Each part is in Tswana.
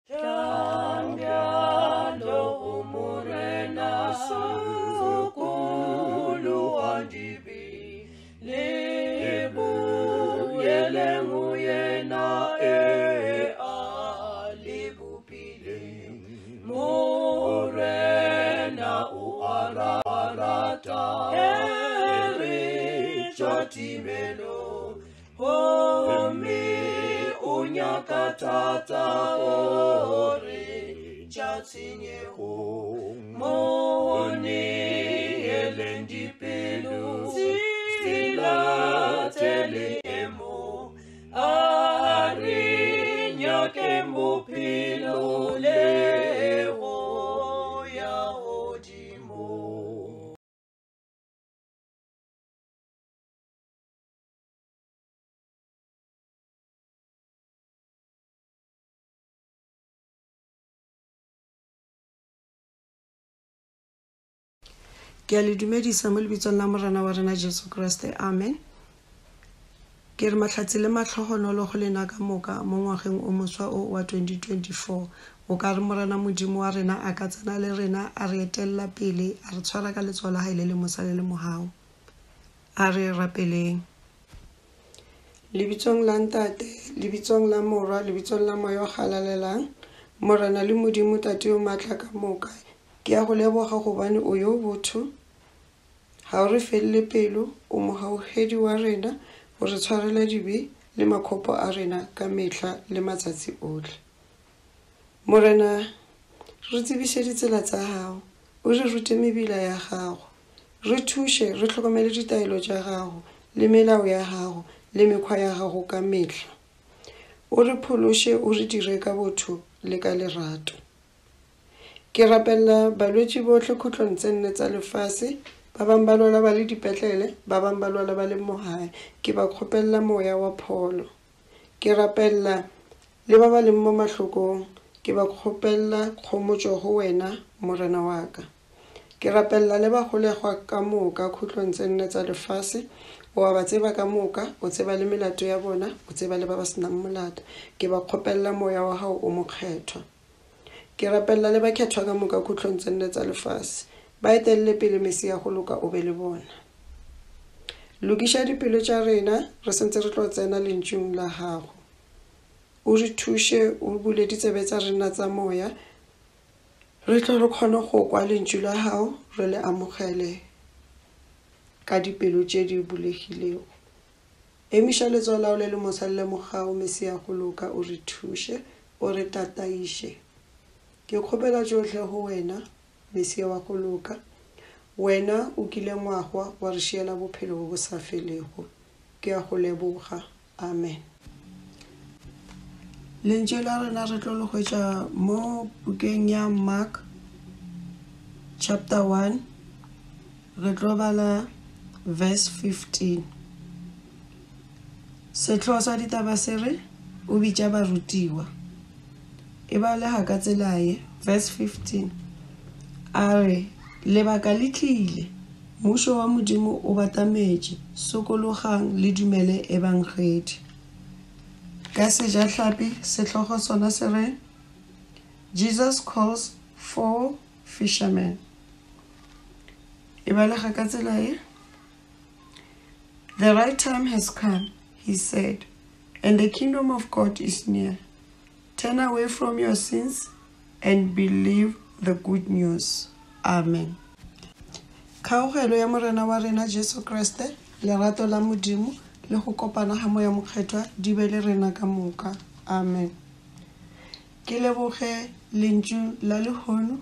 Cambiando umurena sukulu wandibi Libu yele nguyena alibu pili Murena uarata Eri chotimelo Homi unyakatata ore Chatinye Moni elendi pelu Sila tele emo Ari nyakembo pilo Leho ya odimo Ke a le dumedisa mo lebitsong la morena wa rena Jesu Kriste. Amen. Ke re matlhatsi le matlhogonolo go lena ka moka mo ngwageng o moswa o wa 2024. O ka re morena modimo wa rena a ka tsena le rena a re etella pele a re tshwara ka letsoho la hae le le mosa le le mohao. A re rapeleng. Lebitsong la ntate, lebitsong la morwa, lebitsong la moya o galalelang, morena le modimo tate o matla ka moka. Ke a go leboga gobane o yo botho ha o re felle pelo o mohauhedi wa rena o re tshwarela dibe le makgopo a rena ka mehla le matsatsi ohle. Morena re tsebise ditsela tsa hao o re rute mebila ya gago re thushe re tlhokomele ditaelo tša gago le melao ya gago le mekgwa ya gago ka mehla o re pholoshe o re dire ka botho le ka lerato. Ke rapella balwetši bohle khutlong tse nne tsa lefase ba bang ba lwala ba le dipetlele ba bang ba lwala ba le mohae ke ba kgopella moya wa pholo. Ke rapella le ba ba leng mo mahlokong ke ba kgopella kgomotšo go wena morena wa ka. Ke rapella le ba golegwa ka moka khutlong tse nne tsa lefase o a ba tseba ka moka o tseba le melato ya bona o tseba le ba ba senang molato ke ba kgopella moya wa hao o mokgethwa. Ke rapella le ba khethwa ka moka khutlong tse nne tsa lefase ba etelle pele Mesia go loka o be le bona. Lokisha dipelo tša rena re sentse re tlo tsena lentšung la gago o re thushe o bule ditsebe tša rena tsa moya re tlo re kgone go kwa lentšu la gago re le amogele ka dipelo tše di bulegilego. Emiša letsoho lao le le mosa le le mogao Mesia go loka o re thushe o re tataiše. Ke kgopela tšohle go wena Mesia wa go loka wena o kile ngwagwa wa re šiela bophelo bo bo sa felego ke a go leboga. Amen. Lentše la rena re tlo le hwetša mo bukeng ya Mark chapter 1 re tlo bala verse 15. Sehloho sa ditaba se re o bitša barutiwa e ba le ha ka tselaye verse 15 a re lebaka le tlile mmušo wa modimo o batametše sokologang le dumele ebangedi ka sejahlapi sehlogo sona se re Jesus calls 4 fishermen e ba le ha ka tselaye the right time has come he said and the kingdom of God is near. Turn away from your sins and believe the good news. Amen. Kgaogelo ya morena wa rena Jesu Kriste, lerato la modimo le go kopana ga moya mokgethwa di be le rena ka moka. Amen. Ke leboge lentšu la lehono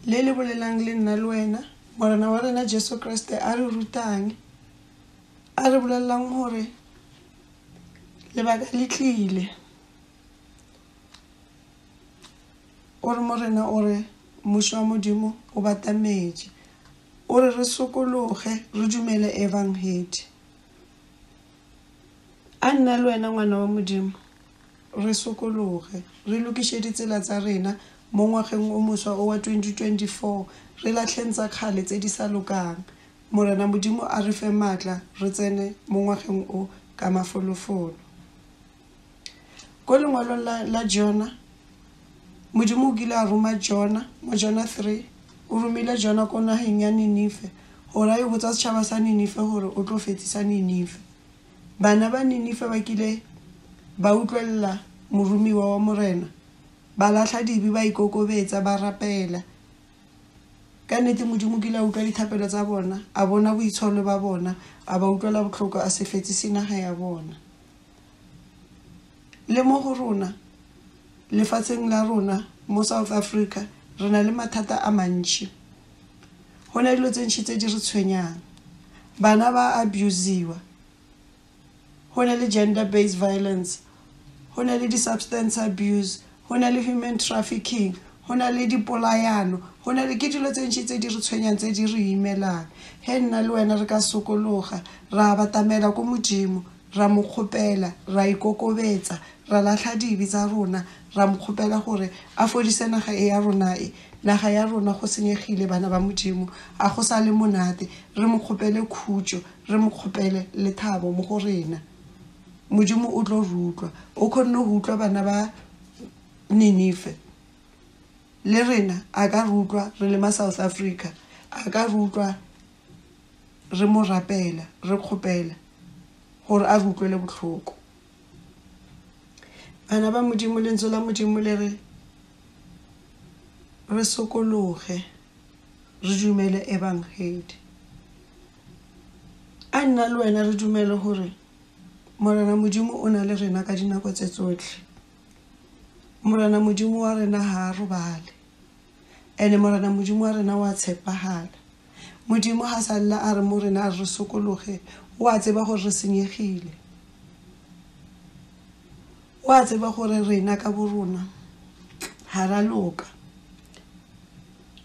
le le bolelang le nna le wena morena wa rena Jesu Kriste a re rutang a re bolelelang gore lebaka le tlile o re morena o re mmušo wa modimo o batametše o re re sokologe re dumele evangedi a nna le wena ngwana wa modimo re sokologe re lokiše ditsela tsa rena mo ngwageng o moswa o wa 2024 re lahleng tsa kgale tse di sa lokang morena modimo a re fe maatla re tsene mo ngwageng o ka mafolofolo ko lengwalong la Jona modimo o kile a roma Jona mo Jona 3 o romile Jona ko nageng ya Ninive gore a ye botsa setšhaba sa Ninive gore o tlo fetsisa Ninive. Bana ba Ninive ba kile ba utlwelela morumiwa wa morena ba latlha dibi ba ikokobetsa ba rapela. Ka nnete modimo kile a utlwa dithapelo tsa bona a bona boitsholo ba bona a ba utlwela botlhoko a se fetsise naga ya bona. Le mo go rona lefatsheng la rona mo South Africa re na le mathata a mantši. Go na le dilo tse ntšhi tse di re tshwenyang. Bana ba abuseiwa, go na le gender based violence, go na le di-substance abuse, go na le human trafficking, go na le dipolayano, go na le ke dilo tse ntšhi tse di re tshwenyang tse di re imelang. He nna le wena re ka sokologa ra batamela ko modimo ra mo kgopela ra ikokobetsa ra latlha dibi tsa rona ra mo kgopela gore a fodise naga e ya rona e. Naga ya rona go senyegile bana ba modimo a go sa le monate re mo kgopele khutšo re mo kgopele lethabo mo go rena. Modimo o tlo rutlwa o kgonne go utlwa bana ba Ninive le rena a ka rutlwa re le ma South Africa a ka rutlwa re mo rapela re kgopela gore a rutlwele botlhoko. Bana ba modimo lentswe la modimo le re sokologe re dumele evangeli. A nna le wena re dumele gore morena modimo o na le rena ka dinako tse tsotlhe. Morena modimo wa rena ha a robale ene morena modimo wa rena wa tshepagala. Modimo ha sa lla a re mo rena a re sokologe wa tseba gore re senyegile, wa tseba gore rena ka borona ha ra loka.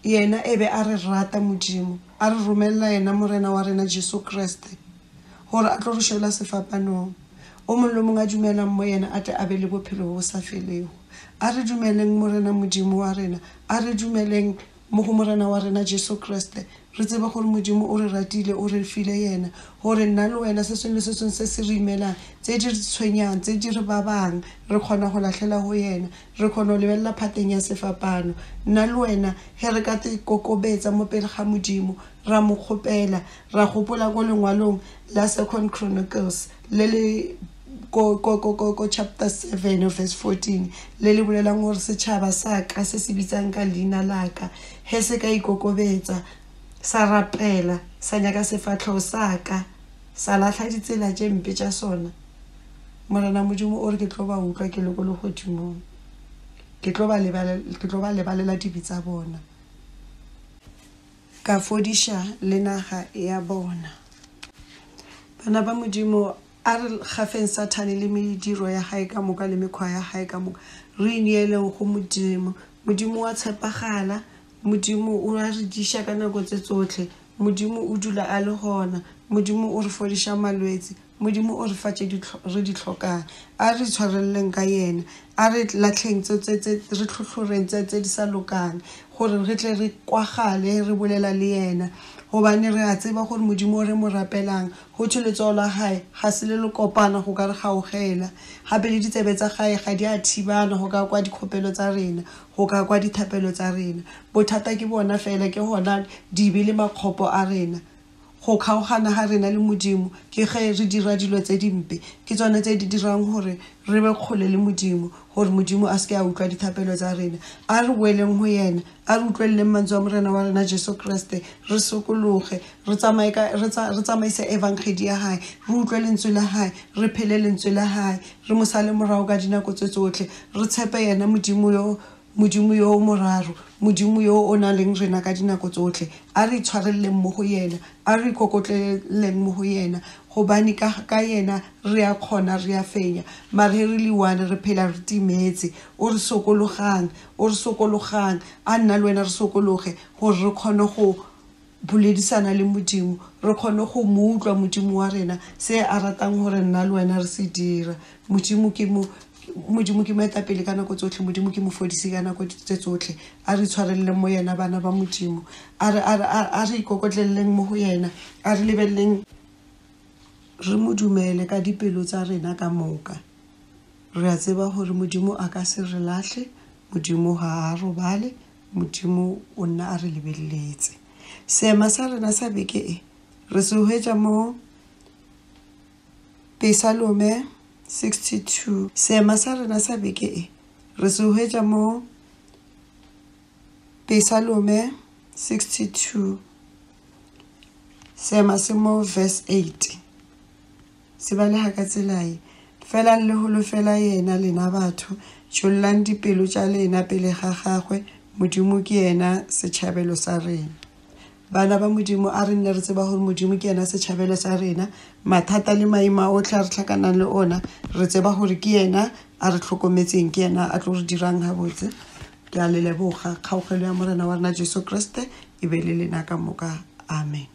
Yena ebe a re rata modimo a re romella yena morena wa rena Jesu Kriste gore a tlo re shela sefapanong. O mongwe le mongwe a dumelang mo yena a tle a be le bophelo bo sa felego. A re dumeleng morena modimo wa rena a re dumeleng mo go morena wa rena Jesu Kriste re tseba gore modimo o re ratile o re file yena gore nna le wena se sengwe le se sengwe se se re imelang tse di re tshwenyang tse di re babang re kgona go latlhela go yena re kgona go lebelela phateng ya sefapano. Nna le wena he re ka te kokobetsa mo pele ga modimo ra mo kgopela ra gopola go lengwalong la 2 Chronicles le le ko chapter 7 verse 14 le le bolelang gore setšhaba sa ka se se bitsang ka leina la ka he se ka ikokobetsa sa rapela sa nyaka sefatlhego sa ka sa latlha ditsela tše mpe tša sona. Morena modimo o re ke tlo ba utlwa ke le go le godimong ke tlo ba lebalela dibi tsa bona ka fodiša le naga ya bona. Bana ba modimo a re gafeng Satane le mediro ya gae ka moka le mekgwa ya gae ka moka re ineeleng go modimo. Modimo wa tshepagala, modimo o a re diša ka nako tse tsotlhe, modimo o dula a le gona, modimo o re fodiša malwetse, modimo o re fa tše re di tlhokang. A re tshwareleng ka yena a re latlheng re tlhotlhoreng tse di sa lokang gore re tle re kwagale re bolela le yena gobane re a tseba gore modimo o re mo rapelang go thwe letsogo la gae ga se le kopana go ka re gaogela gape le ditsebe tsa gae ga di a thibana go ka kwa dikgopelo tsa rena go ka kwa dithapelo tsa rena. Bothata ke bona fela ke gona dibe le makgopo a rena go kgaogana ga rena le modimo ke ge re dira dilo tse dimpe ke tsone tse di dirang gore re be kgole le modimo gore modimo a se ke a utlwa dithapelo tsa rena. A re boeleng go yena a re utlweleleng mantswe a morena wa rena Jesu Kriste re sokologe re tsamaise evangeli ya gae re utlwe lentswe la gae re phele lentswe la gae re mo sale morago ka dinako tse tsotlhe re tshepe yena modimo yo moraro modimo yo o na leng rena ka dinako tsotlhe. A re itshwareleng mo go yena a re ikokotleleng mo go yena gobane ka yena re a kgona re a fenya mare re le one re phela re timetse o re sokologang a nna le wena re sokologe gore re kgone go boledisana le modimo re kgone go mo utlwa modimo wa rena se a ratang gore nna le wena re se dira. Modimo ke moetapele ka nako tsotlhe, modimo ke mofodisi ka nako tse tsotlhe. A re itshwareleng mo yena bana ba modimo a re ikokotleleng mo go yena a re lebeleleng re mo dumele ka dipelo tsa rena ka moka. Re a tseba gore modimo a ka se re lahle modimo ha a robale, modimo o nna a re lebeletse. Seema sa rena sa beke e re se hwetša mo Psalm 62. Seema sa rena sa beke e re se hwetša mo Psalm 62. Seema se mo verse 8. Se baleha ka tsela e, felang le holofela yena lena batho, tšhollang dipelo tša lena pele ga gagwe, modimo ke yena setšhabelo sa rena. Bana ba modimo a re nne re tseba gore modimo ke yena setšhabelo sa rena, mathata le maemo a otlhe a re tlhakanang le ona re tseba gore ke yena a re tlhokometseng, ke yena a tlo re dirang gabotse. Ke a le leboga kgaogelo ya morena wa rena Jesu Kriste e be le lena ka moka. Amen.